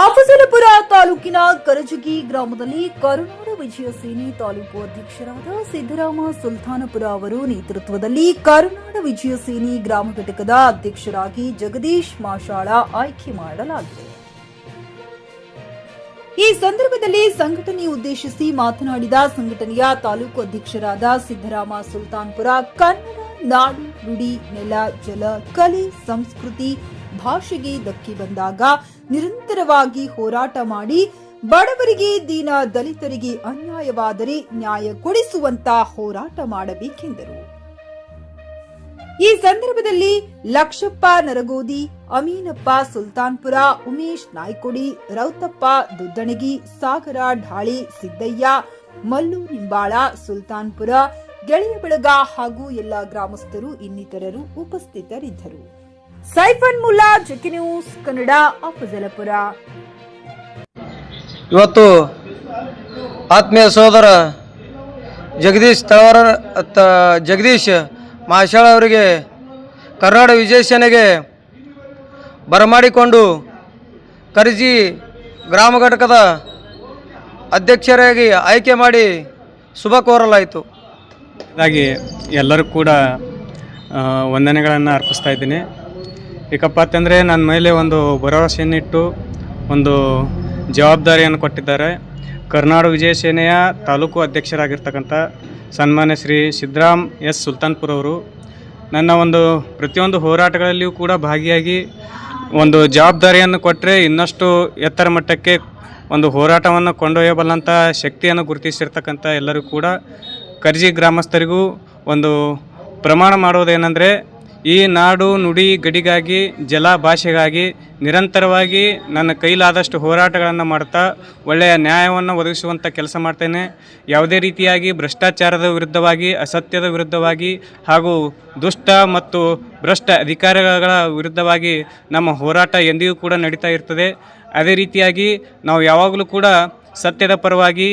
ಅಫಜಲಪುರ ತಾಲೂಕಿನ ಕರಜಗಿ ಗ್ರಾಮದಲ್ಲಿ ಕರುನಾಡ ವಿಜಯ ಸೇನೆ ತಾಲೂಕು ಅಧ್ಯಕ್ಷರಾದ ಸಿದ್ದರಾಮ ಸುಲ್ತಾನಪುರ ಅವರು ನೇತೃತ್ವದಲ್ಲಿ ಕರುನಾಡ ವಿಜಯ ಸೇನೆ ಗ್ರಾಮ ಘಟಕದ ಅಧ್ಯಕ್ಷರಾಗಿ ಜಗದೀಶ್ ಮಾಶಾಳ ಆಯ್ಕೆ ಮಾಡಲಾಗಿದೆ. ಈ ಸಂದರ್ಭದಲ್ಲಿ ಸಂಘಟನೆ ಉದ್ದೇಶಿಸಿ ಮಾತನಾಡಿದ ಸಂಘಟನೆಯ ತಾಲೂಕು ಅಧ್ಯಕ್ಷರಾದ ಸಿದ್ದರಾಮ ಸುಲ್ತಾನಪುರ, ಕನ್ನಡ ನಾಡು ನುಡಿ ನೆಲ ಜಲ ಕಲೆ ಸಂಸ್ಕೃತಿ ಭಾಷೆಗೆ ಧಕ್ಕೆ ಬಂದಾಗ ನಿರಂತರವಾಗಿ ಹೋರಾಟ ಮಾಡಿ ಬಡವರಿಗೆ ದೀನ ದಲಿತರಿಗೆ ಅನ್ಯಾಯವಾದರೆ ನ್ಯಾಯ ಕೊಡಿಸುವಂತ ಹೋರಾಟ ಮಾಡಬೇಕೆಂದರು. ಈ ಸಂದರ್ಭದಲ್ಲಿ ಲಕ್ಷಪ್ಪ ನರಗೋದಿ, ಅಮೀನಪ್ಪ ಸುಲ್ತಾನ್ಪುರ, ಉಮೇಶ್ ನಾಯ್ಕೊಡಿ, ರೌತಪ್ಪ ದುದ್ದಣಗಿ, ಸಾಗರ ಢಾಳಿ, ಸಿದ್ದಯ್ಯ, ಮಲ್ಲು ನಿಂಬಾಳ, ಸುಲ್ತಾನ್ಪುರ, ಗೆಳೆಯ ಬಳಗ ಹಾಗೂ ಎಲ್ಲ ಗ್ರಾಮಸ್ಥರು ಇನ್ನಿತರರು ಉಪಸ್ಥಿತರಿದ್ದರು. Siphon Mulla, JK news Kannada, Afzalpur. ಇವತ್ತು ಆತ್ಮೀಯ ಸೋದರ ಜಗದೀಶ್ ಮಾಶಾಳ ಅವರಿಗೆ ಕರ್ನಾಟಕ ವಿಜಯ ಸೇನೆಗೆ ಬರಮಾಡಿಕೊಂಡು ಕರಜಿ ಗ್ರಾಮ ಘಟಕದ ಅಧ್ಯಕ್ಷರಾಗಿ ಆಯ್ಕೆ ಮಾಡಿ ಶುಭ ಕೋರಲಾಯಿತು. ಹಾಗಾಗಿ ಎಲ್ಲರೂ ಕೂಡ ವಂದನೆಗಳನ್ನು ಅರ್ಪಿಸ್ತಾ ಇದ್ದೀನಿ. ಏಕಪ್ಪ ಅಂತಂದರೆ ನನ್ನ ಮೇಲೆ ಒಂದು ಭರವಸೆಯನ್ನಿಟ್ಟು ಒಂದು ಜವಾಬ್ದಾರಿಯನ್ನು ಕೊಟ್ಟಿದ್ದಾರೆ. ಕರ್ನಾಟಕ ವಿಜಯ ಸೇನೆಯ ತಾಲೂಕು ಅಧ್ಯಕ್ಷರಾಗಿರ್ತಕ್ಕಂಥ ಸನ್ಮಾನ್ಯ ಶ್ರೀ ಸಿದ್ದರಾಮ್ ಎಸ್ ಸುಲ್ತಾನ್ಪುರ ಅವರು ನನ್ನ ಒಂದು ಪ್ರತಿಯೊಂದು ಹೋರಾಟಗಳಲ್ಲಿಯೂ ಕೂಡ ಭಾಗಿಯಾಗಿ ಒಂದು ಜವಾಬ್ದಾರಿಯನ್ನು ಕೊಟ್ಟರೆ ಇನ್ನಷ್ಟು ಎತ್ತರ ಮಟ್ಟಕ್ಕೆ ಒಂದು ಹೋರಾಟವನ್ನು ಕೊಂಡೊಯ್ಯಬಲ್ಲಂಥ ಶಕ್ತಿಯನ್ನು ಗುರುತಿಸಿರ್ತಕ್ಕಂಥ ಎಲ್ಲರೂ ಕೂಡ ಕರ್ಜಿ ಗ್ರಾಮಸ್ಥರಿಗೂ ಒಂದು ಪ್ರಮಾಣ ಮಾಡೋದೇನೆಂದರೆ, ಈ ನಾಡು ನುಡಿ ಗಡಿಗಾಗಿ ಜಲ ಭಾಷೆಗಾಗಿ ನಿರಂತರವಾಗಿ ನನ್ನ ಕೈಲಾದಷ್ಟು ಹೋರಾಟಗಳನ್ನು ಮಾಡ್ತಾ ಒಳ್ಳೆಯ ನ್ಯಾಯವನ್ನು ಒದಗಿಸುವಂಥ ಕೆಲಸ ಮಾಡ್ತೇನೆ. ಯಾವುದೇ ರೀತಿಯಾಗಿ ಭ್ರಷ್ಟಾಚಾರದ ವಿರುದ್ಧವಾಗಿ, ಅಸತ್ಯದ ವಿರುದ್ಧವಾಗಿ ಹಾಗೂ ದುಷ್ಟ ಮತ್ತು ಭ್ರಷ್ಟ ಅಧಿಕಾರಿಗಳ ವಿರುದ್ಧವಾಗಿ ನಮ್ಮ ಹೋರಾಟ ಎಂದಿಗೂ ಕೂಡ ನಡೀತಾ ಇರ್ತದೆ. ಅದೇ ರೀತಿಯಾಗಿ ನಾವು ಯಾವಾಗಲೂ ಕೂಡ ಸತ್ಯದ ಪರವಾಗಿ,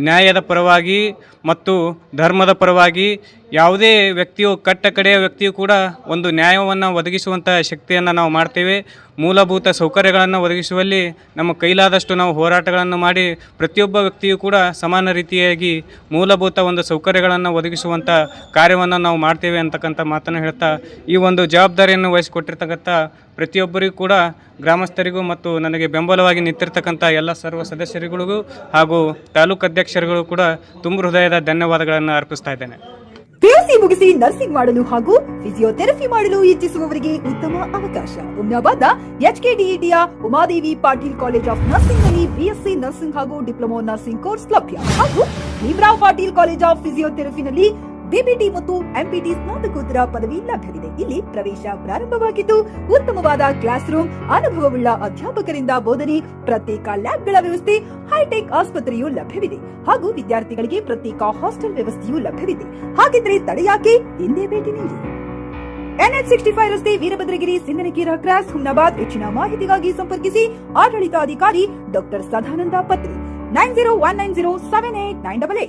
ನ್ಯಾಯದ ಪರವಾಗಿ ಮತ್ತು ಧರ್ಮದ ಪರವಾಗಿ ಯಾವುದೇ ವ್ಯಕ್ತಿಯು ಕಡೆಯ ವ್ಯಕ್ತಿಯು ಕೂಡ ಒಂದು ನ್ಯಾಯವನ್ನು ಒದಗಿಸುವಂಥ ಶಕ್ತಿಯನ್ನು ನಾವು ಮಾಡ್ತೇವೆ. ಮೂಲಭೂತ ಸೌಕರ್ಯಗಳನ್ನು ಒದಗಿಸುವಲ್ಲಿ ನಮ್ಮ ಕೈಲಾದಷ್ಟು ನಾವು ಹೋರಾಟಗಳನ್ನು ಮಾಡಿ ಪ್ರತಿಯೊಬ್ಬ ವ್ಯಕ್ತಿಯು ಕೂಡ ಸಮಾನ ರೀತಿಯಾಗಿ ಮೂಲಭೂತ ಒಂದು ಸೌಕರ್ಯಗಳನ್ನು ಒದಗಿಸುವಂಥ ಕಾರ್ಯವನ್ನು ನಾವು ಮಾಡ್ತೇವೆ ಅಂತಕ್ಕಂಥ ಮಾತನ್ನು ಹೇಳ್ತಾ, ಈ ಒಂದು ಜವಾಬ್ದಾರಿಯನ್ನು ವಹಿಸಿಕೊಟ್ಟಿರ್ತಕ್ಕಂಥ ಪ್ರತಿಯೊಬ್ಬರಿಗೂ ಕೂಡ ಗ್ರಾಮಸ್ಥರಿಗೂ ಮತ್ತು ನನಗೆ ಬೆಂಬಲವಾಗಿ ನಿಂತಿರ್ತಕ್ಕಂಥ ಎಲ್ಲ ಸರ್ವ ಸದಸ್ಯರಿಗಳಿಗೂ ಹಾಗೂ ತಾಲೂಕು ಅಧ್ಯಕ್ಷರುಗಳು ಕೂಡ ತುಂಬ ಹೃದಯದ ಧನ್ಯವಾದಗಳನ್ನು ಅರ್ಪಿಸ್ತಾ ಇದ್ದೇನೆ. ಪಿಯುಸಿ ಮುಗಿಸಿ ನರ್ಸಿಂಗ್ ಮಾಡಲು ಹಾಗೂ ಫಿಸಿಯೋಥೆರಪಿ ಮಾಡಲು ಇಚ್ಛಿಸುವವರಿಗೆ ಉತ್ತಮ ಅವಕಾಶ. ಹುಮ್ನಾಬಾದ್ನ HKDETಯ Umadevi Patil college of nursing ನಲ್ಲಿ BSc ನರ್ಸಿಂಗ್ ಹಾಗೂ ಡಿಪ್ಲೊಮಾ ನರ್ಸಿಂಗ್ ಕೋರ್ಸ್ ಲಭ್ಯ ಹಾಗೂ ಭೀಮರಾವ್ ಪಾಟೀಲ್ ಕಾಲೇಜ್ ಆಫ್ ಫಿಸಿಯೋಥೆರಪಿನಲ್ಲಿ BBT ಮತ್ತು MPT ಸ್ನಾತಕೋತ್ತರ ಪದವಿ ಲಭ್ಯವಿದೆ. ಇಲ್ಲಿ ಪ್ರವೇಶ ಪ್ರಾರಂಭವಾಗಿದ್ದು ಉತ್ತಮವಾದ ಕ್ಲಾಸ್ ರೂಮ್, ಅನುಭವವುಳ್ಳ ಅಧ್ಯಾಪಕರಿಂದ ಬೋಧನೆ, ಪ್ರತ್ಯೇಕ ಲ್ಯಾಬ್ಗಳ ವ್ಯವಸ್ಥೆ, ಹೈಟೆಕ್ ಆಸ್ಪತ್ರೆಯೂ ಲಭ್ಯವಿದೆ ಹಾಗೂ ವಿದ್ಯಾರ್ಥಿಗಳಿಗೆ ಪ್ರತ್ಯೇಕ ಹಾಸ್ಟೆಲ್ ವ್ಯವಸ್ಥೆಯೂ ಲಭ್ಯವಿದೆ. ಹಾಗಿದ್ರೆ ತಡೆಯಾಕೆ, ಹಿಂದೆ ಭೇಟಿ ನೀಡಿ. NH65 ರಸ್ತೆ, ವೀರಭದ್ರಗಿರಿ, ಸಿಂದನಕೀರ ಕ್ರಾಸ್, ಹುಮ್ನಾಬಾದ್. ಹೆಚ್ಚಿನ ಮಾಹಿತಿಗಾಗಿ ಸಂಪರ್ಕಿಸಿ ಆಡಳಿತಾಧಿಕಾರಿ ಡಾಕ್ಟರ್ ಸದಾನಂದ ಪತ್ರಿ 9019078988.